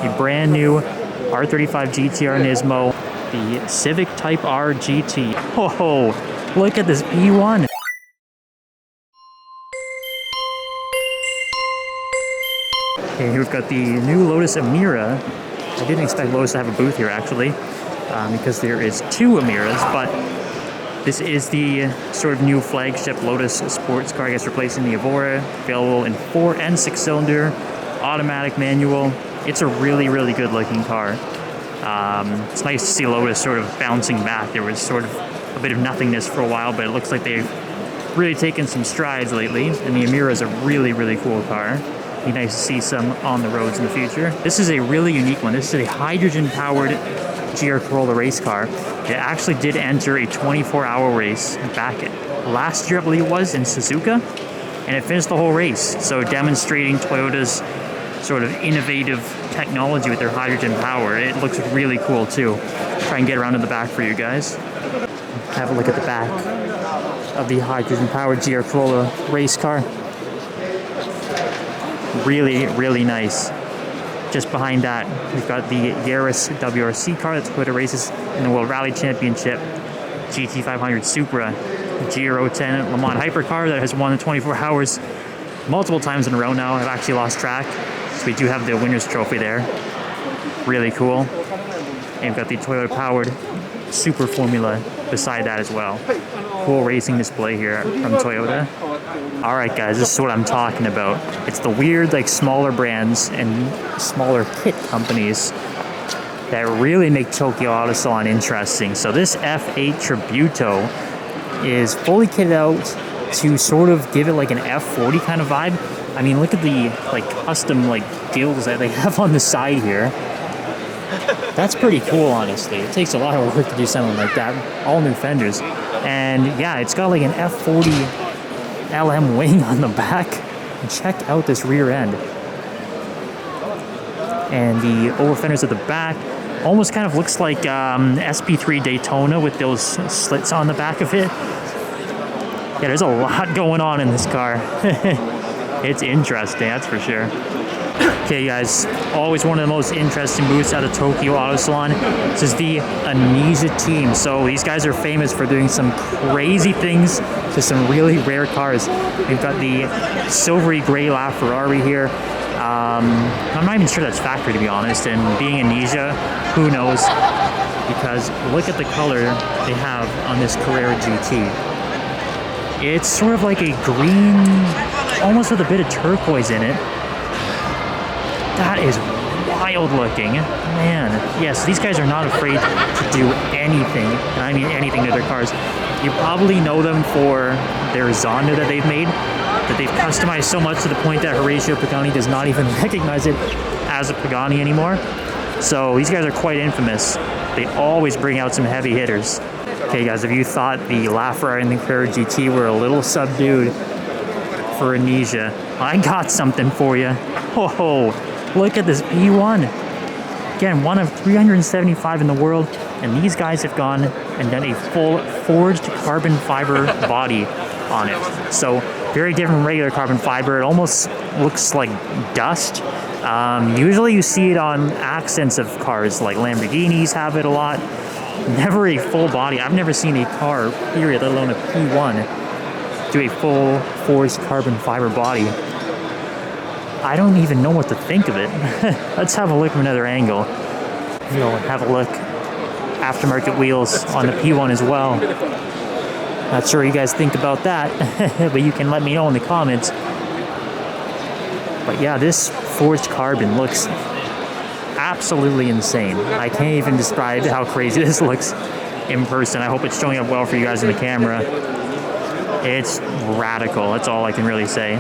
a brand new R35 GTR Nismo, the Civic Type R GT. Whoa, look at this P1. Okay, here we've got the new Lotus Emira. I didn't expect Lotus to have a booth here actually, because there is two Emiras, but this is the sort of new flagship Lotus sports car, I guess, replacing the Evora, available in 4 and 6 cylinder, automatic manual. It's a really, really good looking car. It's nice to see Lotus sort of bouncing back. There was sort of a bit of nothingness for a while, but it looks like they've really taken some strides lately, and the Emira is a really, really cool car. Be nice to see some on the roads in the future. This is a really unique one. This is a hydrogen-powered GR Corolla race car. It actually did enter a 24-hour race back last year, I believe it was, in Suzuka, and it finished the whole race. So demonstrating Toyota's sort of innovative technology with their hydrogen power. It looks really cool too. Try and get around to the back for you guys. Have a look at the back of the hydrogen-powered GR Corolla race car. Really, really nice. Just behind that, we've got the Yaris WRC car that Toyota races in the World Rally Championship, GT500 Supra, GR010 Le Mans hypercar that has won the 24 hours multiple times in a row now. I've actually lost track. So we do have the winner's trophy there. Really cool. And we've got the Toyota-powered Super Formula beside that as well. Cool racing display here from Toyota. Alright guys, this is what I'm talking about. It's the weird, like, smaller brands and smaller kit companies that really make Tokyo Auto Salon interesting. So this F8 Tributo is fully kitted out to sort of give it like an F40 kind of vibe. I mean, look at the like custom like gills that they have on the side here. That's pretty cool, honestly. It takes a lot of work to do something like that. All new fenders. And yeah, it's got like an F40 LM wing on the back. And check out this rear end. And the over fenders at the back almost kind of looks like SP3 Daytona with those slits on the back of it. Yeah, there's a lot going on in this car. It's interesting, that's for sure. Okay guys, always one of the most interesting booths out of Tokyo Auto Salon. This is the Anisa team. So these guys are famous for doing some crazy things to some really rare cars. We've got the silvery gray LaFerrari here. I'm not even sure that's factory, to be honest, and being Anisa, who knows, because look at the color they have on this Carrera GT. It's sort of like a green, almost with a bit of turquoise in it. That is wild looking, man. Yes, these guys are not afraid to do anything, and I mean anything to their cars. You probably know them for their Zonda that they've made, that they've customized so much to the point that Horacio Pagani does not even recognize it as a Pagani anymore. So these guys are quite infamous. They always bring out some heavy hitters. Okay guys, if you thought the LaFerrari and the Carrera GT were a little subdued for Anisa, I got something for you. Whoa, look at this P1. Again, one of 375 in the world, and these guys have gone and done a full forged carbon fiber body on it. So very different from regular carbon fiber. It almost looks like dust. Usually you see it on accents of cars, like Lamborghinis have it a lot. Never a full body. I've never seen a car, period, let alone a P1, do a full forged carbon fiber body. I don't even know what to think of it. Let's have a look from another angle. We'll have a look. Aftermarket wheels on the P1 as well. Not sure what you guys think about that, but you can let me know in the comments. But yeah, this forged carbon looks absolutely insane. I can't even describe how crazy this looks in person. I hope it's showing up well for you guys in the camera. It's radical, that's all I can really say.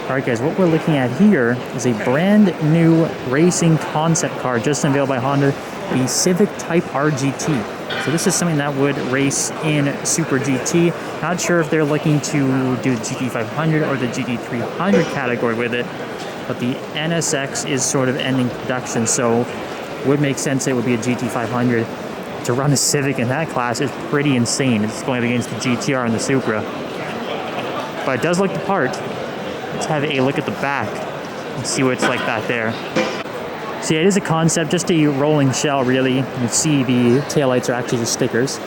Alright guys, what we're looking at here is a brand new racing concept car just unveiled by Honda, the Civic Type R GT. So this is something that would race in Super GT. Not sure if they're looking to do the GT500 or the GT300 category with it, but the NSX is sort of ending production, so would make sense it would be a GT500. to run a Civic in that class is pretty insane. It's going up against the GTR and the Supra. But it does look the part. Let's have a look at the back and see what it's like back there. So yeah, it is a concept, just a rolling shell really. You can see the taillights are actually just stickers.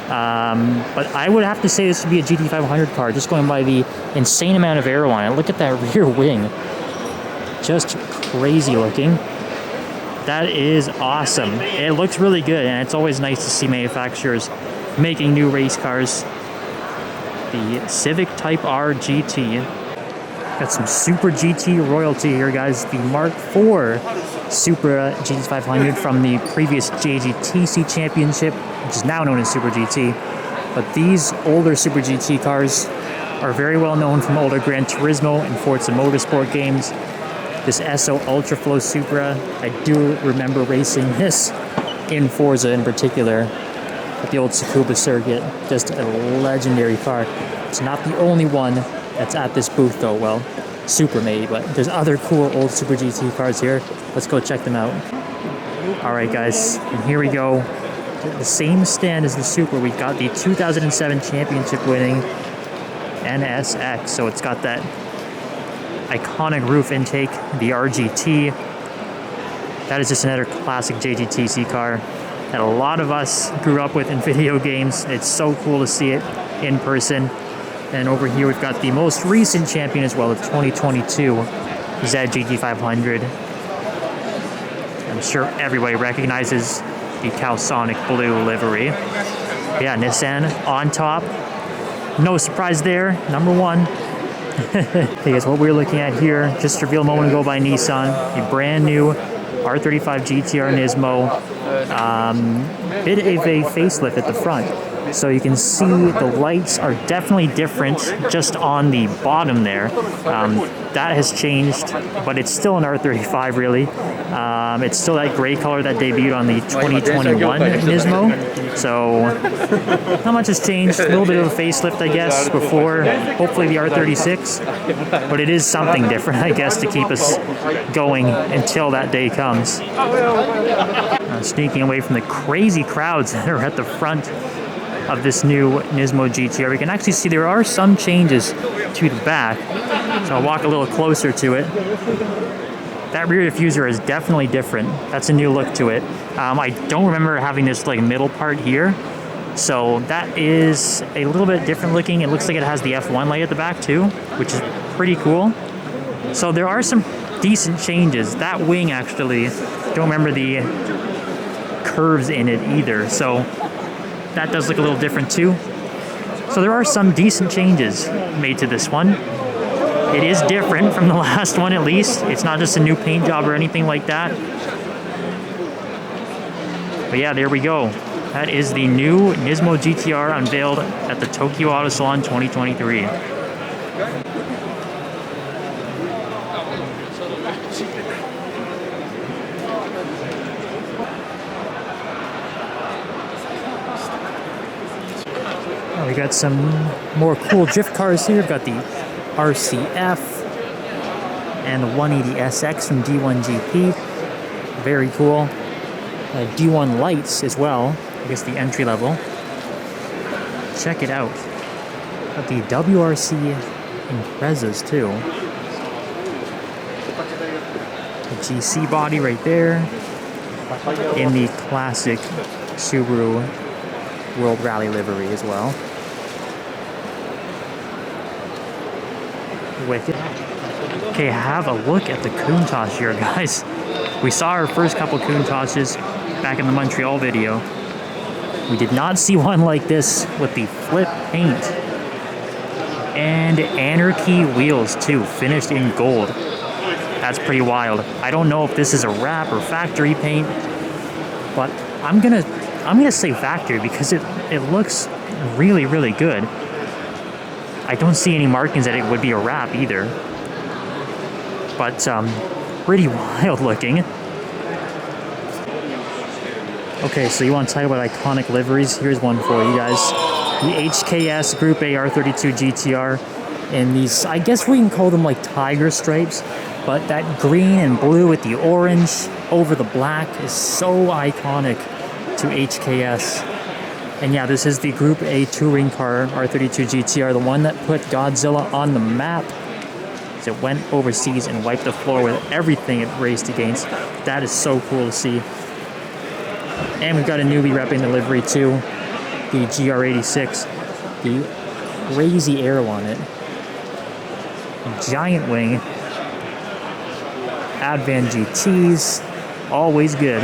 But I would have to say this would be a GT500 car, just going by the insane amount of aero on it. Look at that rear wing. Just crazy looking. That is awesome. It looks really good, and it's always nice to see manufacturers making new race cars. The Civic Type R GT. Got some Super GT royalty here, guys. The Mark IV Supra GT500 from the previous JGTC Championship, which is now known as Super GT. But these older Super GT cars are very well known from older Gran Turismo and Forza Motorsport games. This SO Ultraflow Supra, I do remember racing this in Forza in particular at the old Tsukuba circuit. Just a legendary car. It's not the only one that's at this booth though. Well, Supra maybe, but there's other cool old Super GT cars here. Let's go check them out. Alright guys, and here we go. The same stand as the Supra, we've got the 2007 championship winning NSX. So it's got that iconic roof intake, the RGT. That is just another classic JGTC car that a lot of us grew up with in video games. It's so cool to see it in person. And over here we've got the most recent champion as well, the 2022 ZGT500. I'm sure everybody recognizes the Calsonic blue livery. Yeah, Nissan on top. No surprise there, number one. Okay guys, what we're looking at here, just revealed a moment ago by Nissan, a brand new R35 GTR Nismo. Bit of a facelift at the front. So you can see the lights are definitely different just on the bottom there. That has changed, but it's still an R35 really. It's still that gray color that debuted on the 2021 Nismo. So not much has changed. A little bit of a facelift, I guess, before hopefully the R36. But it is something different, I guess, to keep us going until that day comes. Sneaking away from the crazy crowds that are at the front of this new Nismo GTR. We can actually see there are some changes to the back. So I'll walk a little closer to it. That rear diffuser is definitely different. That's a new look to it. I don't remember having this like middle part here. So that is a little bit different looking. It looks like it has the F1 light at the back too, which is pretty cool. So there are some decent changes. That wing actually, don't remember the curves in it either. So that does look a little different too. So there are some decent changes made to this one. It is different from the last one at least. It's not just a new paint job or anything like that. But yeah, there we go. That is the new Nismo GTR unveiled at the Tokyo Auto Salon 2023. We got some more cool drift cars here. We've got the RCF and the 180SX from D1 GP. Very cool. D1 lights as well. I guess the entry level. Check it out. Got the WRC Imprezas too. The GC body right there. In the classic Subaru World Rally livery as well. Wicked. Okay, have a look at the Countach here, guys. We saw our first couple Countachs back in the Montreal video. We did not see one like this with the flip paint. And Anarchy wheels too, finished in gold. That's pretty wild. I don't know if this is a wrap or factory paint, but I'm gonna say factory because it looks really, really good. I don't see any markings that it would be a wrap either. But pretty wild looking. Okay, so you want to talk about iconic liveries? Here's one for you guys. The HKS Group A R32 GTR. And these, I guess we can call them like tiger stripes. But that green and blue with the orange over the black is so iconic. to HKS. And yeah, this is the Group A touring car, R32 GTR, the one that put Godzilla on the map. As it went overseas and wiped the floor with everything it raced against. That is so cool to see. And we've got a newbie repping the livery too, the GR86, the crazy arrow on it, giant wing, Advan GTs, always good.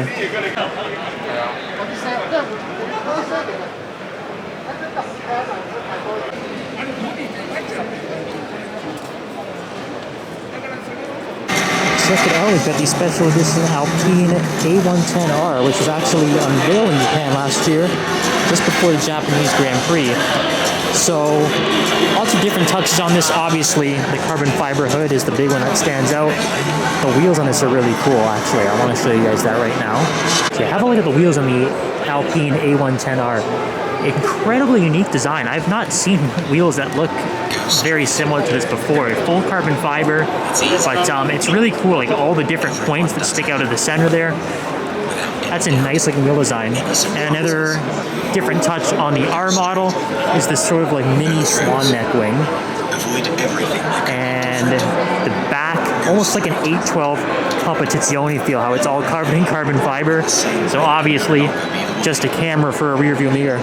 Check it out, we've got the special edition Alpine A110R, which was actually unveiled in Japan last year, just before the Japanese Grand Prix. So, lots of different touches on this. Obviously, the carbon fiber hood is the big one that stands out. The wheels on this are really cool, actually. I want to show you guys that right now. So, have a look at the wheels on the Alpine A110R. Incredibly unique design. I've not seen wheels that look very similar to this before. Full carbon fiber, but it's really cool, like all the different points that stick out of the center there. That's a nice looking wheel design. And another different touch on the R model is this sort of like mini swan neck wing. And the back, almost like an 812 Competizione feel, how it's all carbon fiber. So obviously, just a camera for a rear view mirror.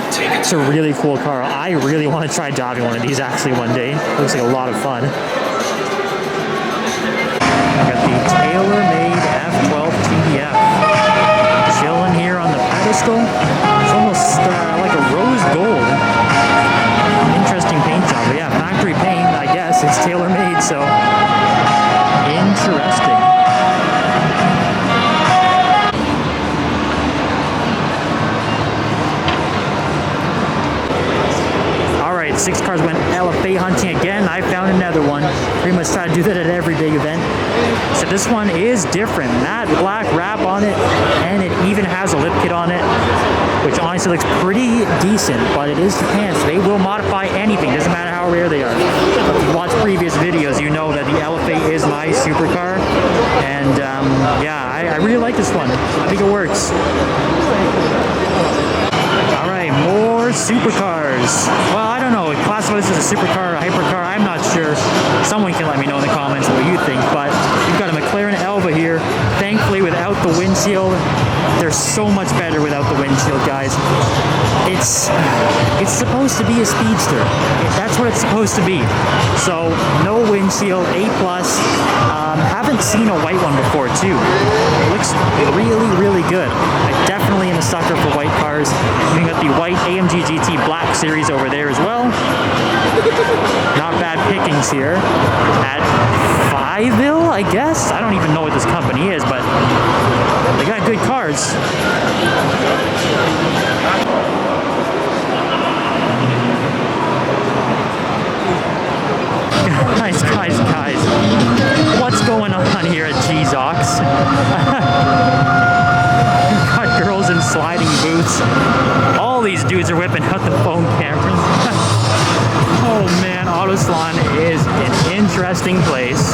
It's a really cool car. I really want to try driving one of these actually one day. Looks like a lot of fun. Got the tailor-made F12 TDF. Chilling here on the pedestal. It's almost like a rose gold. Interesting paint job. But yeah, factory paint, I guess. It's tailor-made, so interesting. Six cars went LFA hunting again. I found another one. Pretty much try to do that at every big event. So this one is different. Matte black wrap on it, and it even has a lip kit on it, which honestly looks pretty decent, but it is Japan, so they will modify anything. Doesn't matter how rare they are. If you watch previous videos, you know that the LFA is my supercar, and yeah, I really like this one. I think it works. Alright, more supercars. Well, I don't know, classify this as a supercar or a hypercar, I'm not sure. Someone can let me know in the comments what you think, but we've got a McLaren Elva here. Thankfully, without the windshield, they're so much better without the windshield, guys. It's supposed to be a speedster. That's what it's supposed to be. So, no windshield, A+. Haven't seen a white one before, too. It looks really, really good. I definitely am a sucker for white cars. We got the white AMG GT Black Series over there as well. Not bad pickings here at Fiville, I guess. I don't even know what this company is, but they got good cars. Guys, what's going on here at G-Zox? We've got girls in sliding boots. All these dudes are whipping out the phone cameras. Oh man, Auto Salon is an interesting place.